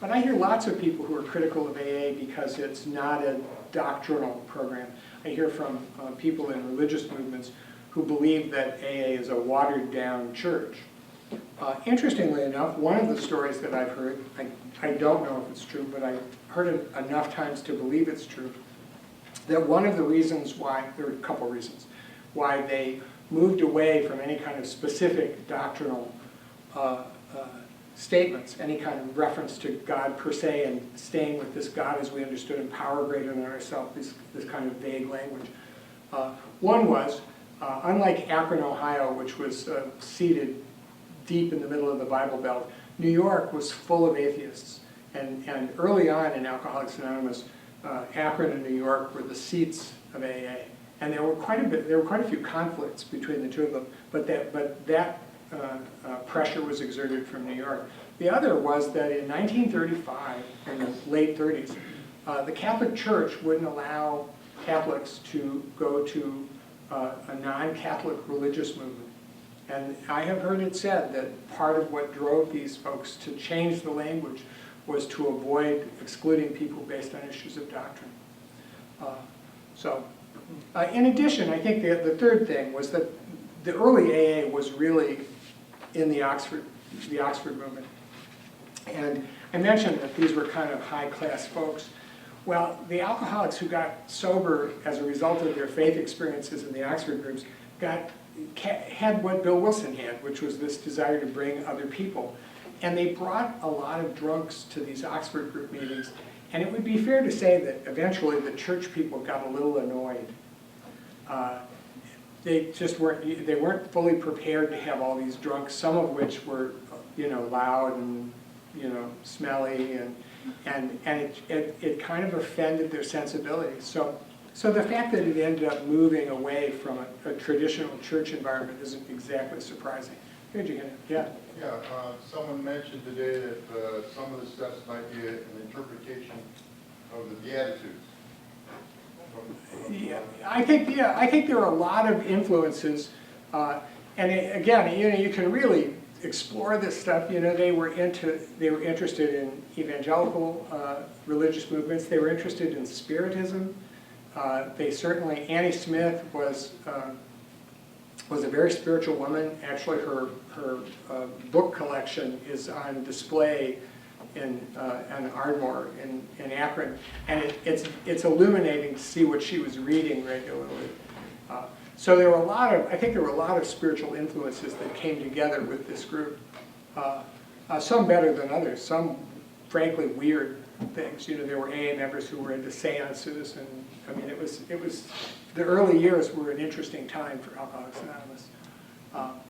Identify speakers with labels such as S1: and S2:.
S1: But I hear lots of people who are critical of AA because it's not a doctrinal program. I hear from people in religious movements who believe that AA is a watered-down church. Interestingly enough, one of the stories that I've heard, I don't know if it's true, but I've heard it enough times to believe it's true, that one of the reasons why, there are a couple reasons, why they moved away from any kind of specific doctrinal statements, any kind of reference to God per se, and staying with this God as we understood him, power greater than ourselves, this kind of vague language. One was, unlike Akron, Ohio, which was seated deep in the middle of the Bible Belt, New York was full of atheists. And early on in Alcoholics Anonymous, Akron and New York were the seats of AA. And there were quite a few conflicts between the two of them, but that pressure was exerted from New York. The other was that in 1935, in the late 30s, the Catholic Church wouldn't allow Catholics to go to a non-Catholic religious movement. And I have heard it said that part of what drove these folks to change the language was to avoid excluding people based on issues of doctrine. In addition, I think the third thing was that the early AA was really in the Oxford movement. And I mentioned that these were kind of high-class folks. Well, the alcoholics who got sober as a result of their faith experiences in the Oxford groups had what Bill Wilson had, which was this desire to bring other people. And they brought a lot of drunks to these Oxford group meetings. And it would be fair to say that eventually the church people got a little annoyed. They just weren't fully prepared to have all these drunks, some of which were, loud and, smelly, and it kind of offended their sensibilities. So the fact that it ended up moving away from a traditional church environment isn't exactly surprising. Did you get it? Yeah.
S2: Yeah. Someone mentioned today that some of the steps might be an interpretation of the Beatitudes.
S1: Yeah, I think there are a lot of influences, again, you can really explore this stuff. They were interested in evangelical religious movements. They were interested in Spiritism. Annie Smith was a very spiritual woman. Actually, her book collection is on display in Ardmore in Akron, and it's illuminating to see what she was reading regularly. So I think there were a lot of spiritual influences that came together with this group. Some better than others. Some, frankly, weird things. There were AA members who were into seances, and I mean, it was the early years were an interesting time for Alcoholics Anonymous.